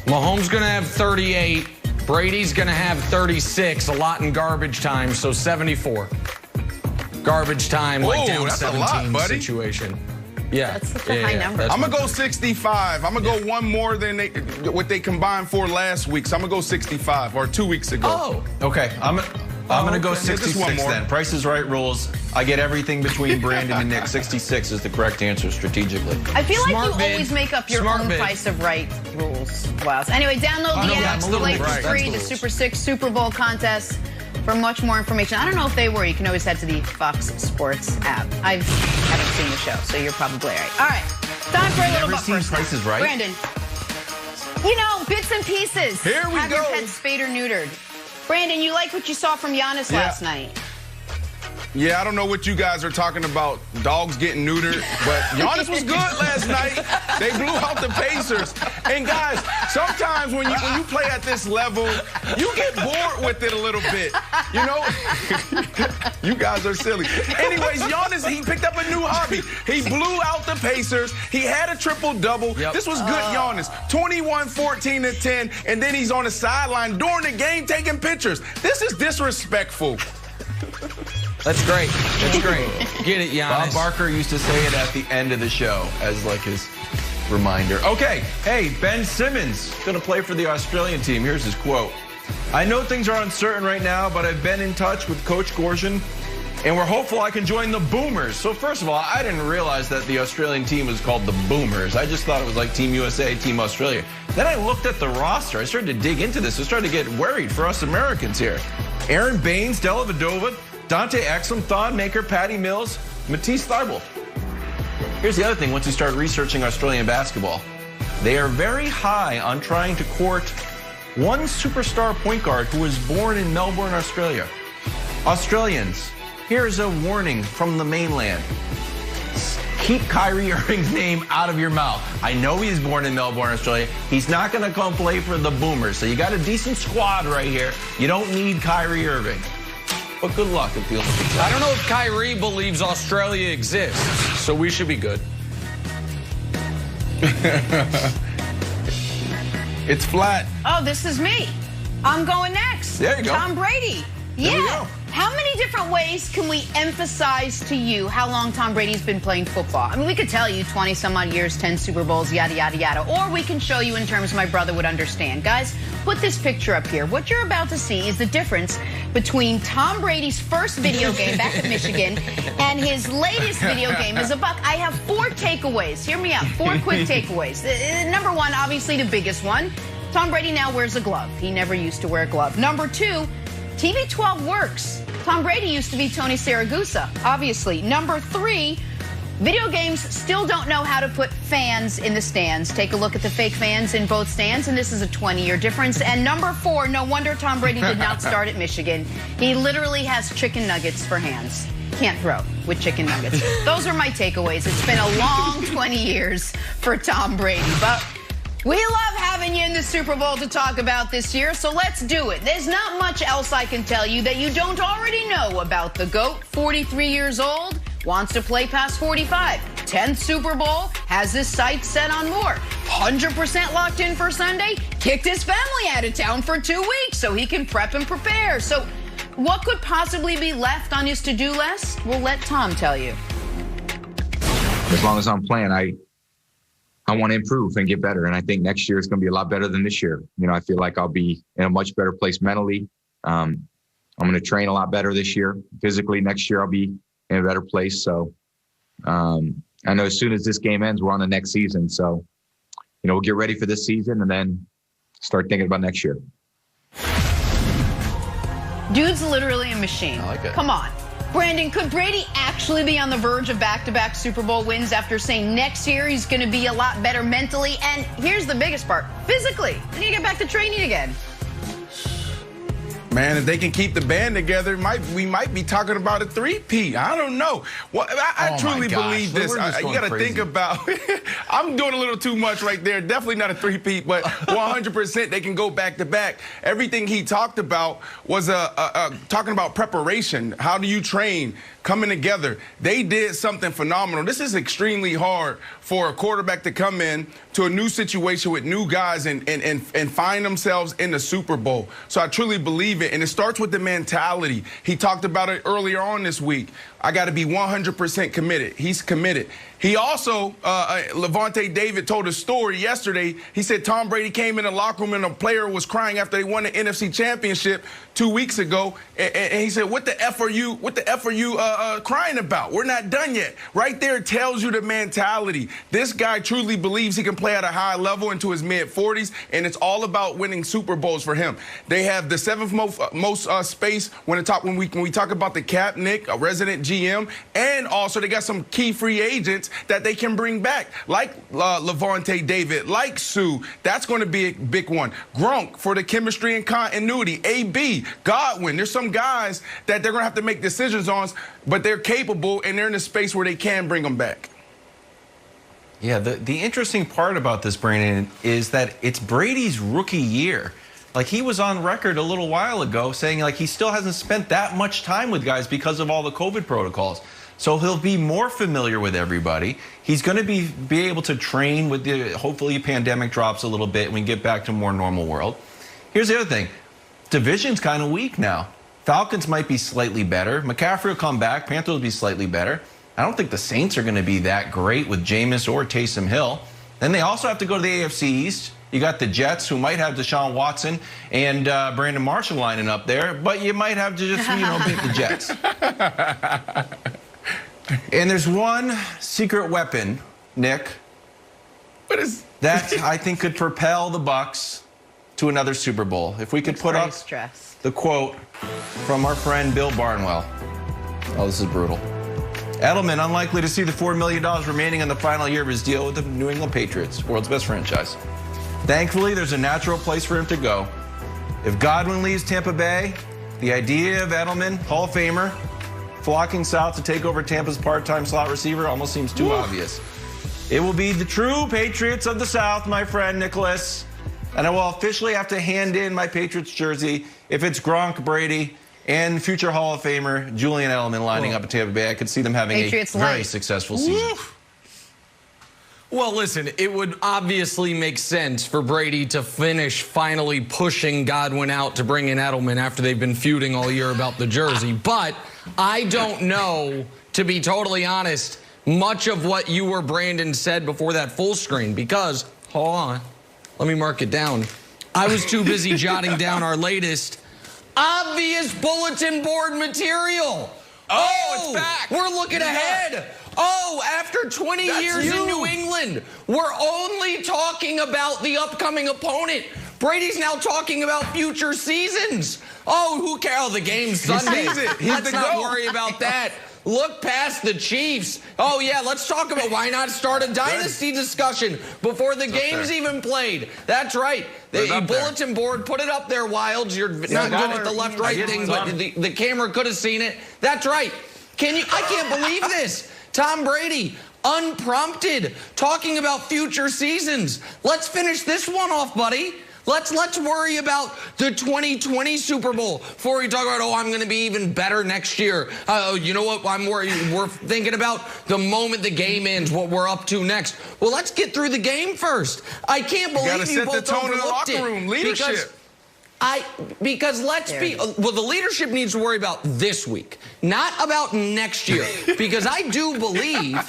Mahomes going to have 38. Brady's going to have 36, a lot in garbage time, so 74. Garbage time, like down 17 situation. Yeah. That's such a high number. I'm going to go 65. I'm going to go one more than what they combined for last week. So I'm going to go 65, or 2 weeks ago. Oh. Okay. I'm going to go 66 then. Price is Right rules. I get everything between Brandon and Nick. 66 is the correct answer strategically. I feel like Smart you bid. always make up your Smart own bid. Price of Right rules. Wow. Anyway, download the app. The link is free. The Super 6 Super Bowl contest. For much more information, I don't know if they were. You can always head to the Fox Sports app. I haven't seen the show, so you're probably right. All right, time for a little bit first. Price is Right? Brandon, you know, bits and pieces. Here we Have go. your pets spayed or neutered. Brandon, you like what you saw from Giannis last night. Yeah, I don't know what you guys are talking about, dogs getting neutered, but Giannis was good last night. They blew out the Pacers. And guys, sometimes when you play at this level, you get bored with it a little bit. You know? You guys are silly. Anyways, Giannis, he picked up a new hobby. He blew out the Pacers. He had a triple-double. Yep. This was good Giannis. 21, 14, and 10, and then he's on the sideline during the game taking pictures. This is disrespectful. That's great. That's great. Get it, Giannis. Bob Barker used to say it at the end of the show as like his reminder. Okay, hey, Ben Simmons going to play for the Australian team. Here's his quote. I know things are uncertain right now, but I've been in touch with Coach Gorshin, and we're hopeful I can join the Boomers. So first of all, I didn't realize that the Australian team was called the Boomers. I just thought it was like Team USA, Team Australia. Then I looked at the roster. I started to dig into this. I started to get worried for us Americans here. Aaron Baines, Dellavedova, Dante Exum, Thon Maker, Patty Mills, Matisse Thybulle. Here's the other thing once you start researching Australian basketball. They are very high on trying to court one superstar point guard who was born in Melbourne, Australia. Australians, here's a warning from the mainland. Keep Kyrie Irving's name out of your mouth. I know he's born in Melbourne, Australia. He's not going to come play for the Boomers. So you got a decent squad right here. You don't need Kyrie Irving. But good luck if you I don't know if Kyrie believes Australia exists, so we should be good. It's flat. Oh, this is me. I'm going next. There you go. Tom Brady. There we Yeah. go. How many different ways can we emphasize to you how long Tom Brady's been playing football? I mean, we could tell you 20 some odd years, 10 Super Bowls, yada, yada, yada. Or we can show you in terms my brother would understand. Guys, put this picture up here. What you're about to see is the difference between Tom Brady's first video game back at Michigan and his latest video game as a Buck. I have 4 takeaways. Hear me out. 4 quick takeaways. Number 1, obviously the biggest one. Tom Brady now wears a glove. He never used to wear a glove. Number 2, TV12 works. Tom Brady used to be Tony Saragusa, obviously. Number 3, video games still don't know how to put fans in the stands. Take a look at the fake fans in both stands, and this is a 20-year difference. And number 4, no wonder Tom Brady did not start at Michigan. He literally has chicken nuggets for hands. Can't throw with chicken nuggets. Those are my takeaways. It's been a long 20 years for Tom Brady, but we love having you in the Super Bowl to talk about this year, so let's do it. There's not much else I can tell you that you don't already know about the GOAT. 43 years old, wants to play past 45. 10th Super Bowl, has his sights set on more. 100% locked in for Sunday, kicked his family out of town for 2 weeks so he can prep and prepare. So what could possibly be left on his to-do list? We'll let Tom tell you. As long as I'm playing, I want to improve and get better. And I think next year is going to be a lot better than this year. You know, I feel like I'll be in a much better place mentally. I'm going to train a lot better this year. Physically, next year I'll be in a better place. So I know as soon as this game ends, we're on the next season. So, you know, we'll get ready for this season and then start thinking about next year. Dude's literally a machine. I like it. Come on. Brandon, could Brady actually be on the verge of back-to-back Super Bowl wins after saying next year he's going to be a lot better mentally? And here's the biggest part, physically. He need to get back to training again. Man, if they can keep the band together, we might be talking about a three-peat. I don't know. Well, I truly believe this. You got to think about. I'm doing a little too much right there. Definitely not a three-peat, but 100% they can go back to back. Everything he talked about was talking about preparation. How do you train? Coming together. They did something phenomenal. This is extremely hard for a quarterback to come in to a new situation with new guys and find themselves in the Super Bowl. So I truly believe it. And it starts with the mentality. He talked about it earlier on this week. I got to be 100% committed. He's committed. He also, Levante David told a story yesterday. He said Tom Brady came in the locker room and a player was crying after they won the NFC Championship 2 weeks ago. And he said, what the F are you crying about? We're not done yet. Right there tells you the mentality. This guy truly believes he can play at a high level into his mid-40s, and it's all about winning Super Bowls for him. They have the seventh most space when we talk about the cap, Nick, a resident GM, and also they got some key free agents that they can bring back, like Levante David, like Sue. That's going to be a big one. Gronk for the chemistry and continuity. AB, Godwin. There's some guys that they're going to have to make decisions on, but they're capable and they're in a space where they can bring them back. Yeah, the interesting part about this, Brandon, is that it's Brady's rookie year. Like, he was on record a little while ago saying, like, he still hasn't spent that much time with guys because of all the COVID protocols. So he'll be more familiar with everybody. He's going to be able to train with hopefully pandemic drops a little bit and we get back to a more normal world. Here's the other thing. Division's kind of weak now. Falcons might be slightly better. McCaffrey will come back. Panthers will be slightly better. I don't think the Saints are going to be that great with Jameis or Taysom Hill. Then they also have to go to the AFC East. You got the Jets, who might have Deshaun Watson and Brandon Marshall lining up there, but you might have to just, beat the Jets. And there's one secret weapon, Nick, that I think could propel the Bucs to another Super Bowl. If we could put up the quote from our friend Bill Barnwell. Oh, this is brutal. Edelman unlikely to see the $4 million remaining in the final year of his deal with the New England Patriots, world's best franchise. Thankfully, there's a natural place for him to go. If Godwin leaves Tampa Bay, the idea of Edelman, Hall of Famer, flocking south to take over Tampa's part-time slot receiver almost seems too obvious. It will be the true Patriots of the South, my friend Nicholas, and I will officially have to hand in my Patriots jersey if it's Gronk, Brady, and future Hall of Famer Julian Edelman lining up at Tampa Bay. I could see them having a very successful season. Well, listen, it would obviously make sense for Brady to finish finally pushing Godwin out to bring in Edelman after they've been feuding all year about the jersey. But I don't know, to be totally honest, much of what you or Brandon said before that full screen because, hold on, let me mark it down. I was too busy jotting down our latest obvious bulletin board material. Oh, it's back. We're looking ahead. Oh, after 20 years in New England, we're only talking about the upcoming opponent. Brady's now talking about future seasons. Oh, who cares? Oh, the game's Sunday. Let's not worry about that. Look past the Chiefs. Oh, yeah, let's talk about why not start a dynasty discussion before the game's even played. That's right. The bulletin board, put it up there, Wilds. You're not good at the left-right thing, but the camera could have seen it. That's right. I can't believe this. Tom Brady, unprompted, talking about future seasons. Let's finish this one off, buddy. Let's worry about the 2020 Super Bowl before we talk about, oh, I'm going to be even better next year. You know what I'm worried? We're thinking about the moment the game ends, what we're up to next. Well, let's get through the game first. I can't believe you both overlooked it. Leadership. Because the leadership needs to worry about this week, not about next year. Because I do believe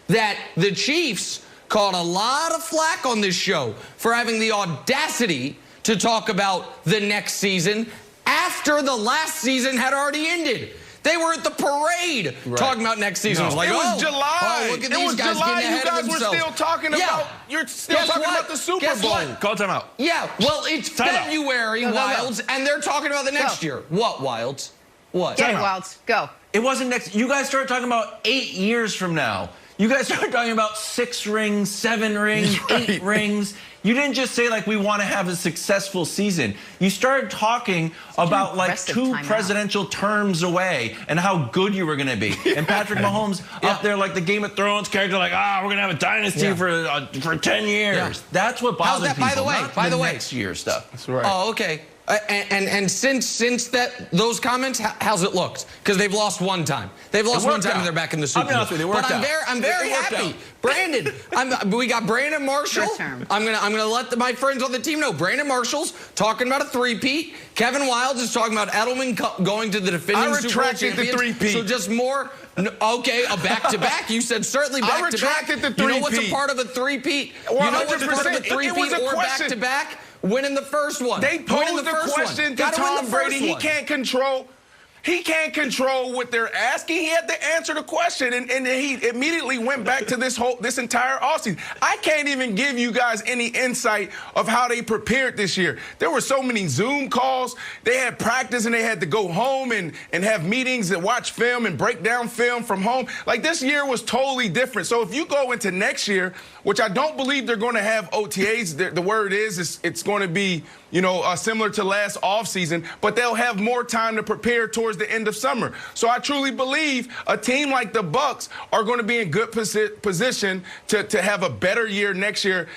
that the Chiefs caught a lot of flack on this show for having the audacity to talk about the next season after the last season had already ended. They were at the parade talking about next season. No, it was July. Look at these guys getting ahead of themselves. You guys were still talking about. You're still talking about the Super Bowl. Call time out. Yeah. Well, it's February, Wilds, and they're talking about the next year. What, Wilds? What? Get it, Wilds. Go. It wasn't next. You guys started talking about 8 years from now. You guys started talking about 6 rings, 7 rings, 8 rings. You didn't just say, like, we want to have a successful season. You started talking about, like, 2 presidential terms away and how good you were going to be. And Patrick Mahomes up there like the Game of Thrones character, like, we're going to have a dynasty for 10 years. Yeah. That's what bothers people, by the way, next year stuff. That's right. Oh, okay. And since those comments, how's it looked? Because they've lost one time. They've lost one time and they're back in the Super Bowl. But I'm very happy. Brandon, we got Brandon Marshall. I'm gonna let my friends on the team know. Brandon Marshall's talking about a 3-peat. Kevin Wildes is talking about Edelman going to the defending Super Bowl champions. I retracted the 3-peat. So just more. Okay, a back-to-back. You said certainly back-to-back. I retracted the 3-peat. You know what's a part of a 3-peat? You know what's a part of a 3-peat or back-to-back? Winning the first one. They posed the question to Tom Brady. He can't control what they're asking. He had to answer the question, and he immediately went back to this entire offseason. I can't even give you guys any insight of how they prepared this year. There were so many Zoom calls. They had practice, and they had to go home and have meetings and watch film and break down film from home. Like, this year was totally different. So if you go into next year, which I don't believe they're going to have OTAs, the word is it's going to be, similar to last offseason, but they'll have more time to prepare towards the end of summer. So I truly believe a team like the Bucs are going to be in good position to have a better year next year.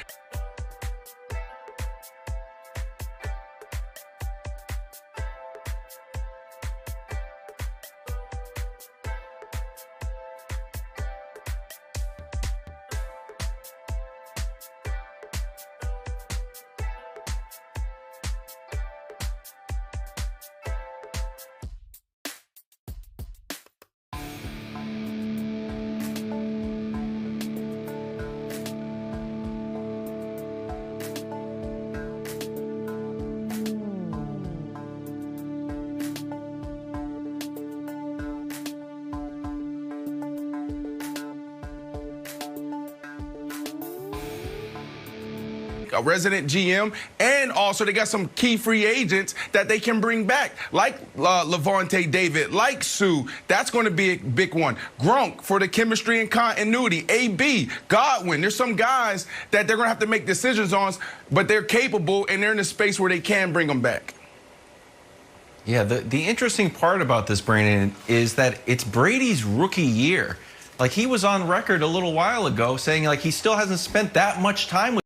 A resident GM, and also they got some key free agents that they can bring back, like Levante David, like Sue. That's going to be a big one. Gronk for the chemistry and continuity. AB, Godwin. There's some guys that they're going to have to make decisions on, but they're capable and they're in a space where they can bring them back. Yeah, the interesting part about this, Brandon, is that it's Brady's rookie year. Like, he was on record a little while ago saying, like, he still hasn't spent that much time with